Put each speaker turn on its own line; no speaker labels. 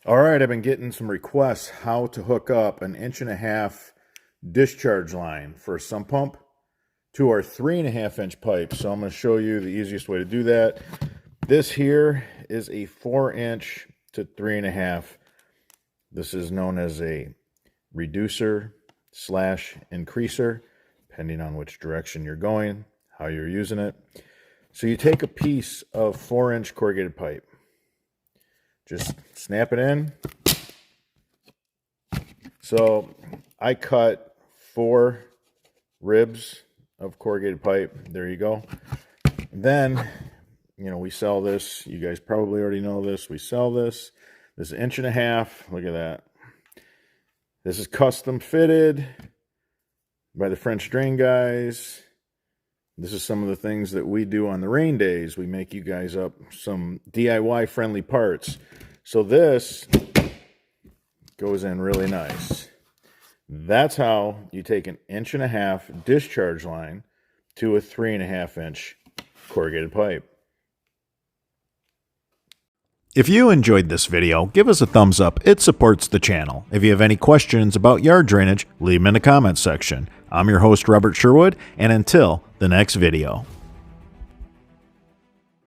All right, I've been getting some requests how to hook up an 1.5-inch discharge line for a sump pump to our 3.5-inch pipe. So I'm going to show you the easiest way to do that. This here is a 4-inch to 3.5. This is known as a reducer / increaser, depending on which direction you're going, how you're using it. So you take a piece of 4-inch corrugated pipe. Just snap it in. So I cut 4 ribs of corrugated pipe. There you go. Then, we sell this. You guys probably already know this. We sell this. This is 1.5 inches. Look at that. This is custom fitted by the French drain guys. This is some of the things that we do on the rain days. We make you guys up some DIY friendly parts. So this goes in really nice. That's how you take an 1.5 inch discharge line to a 3.5-inch corrugated pipe.
If you enjoyed this video, give us a thumbs up. It supports the channel. If you have any questions about yard drainage, leave them in the comments section. I'm your host, Robert Sherwood, and until the next video.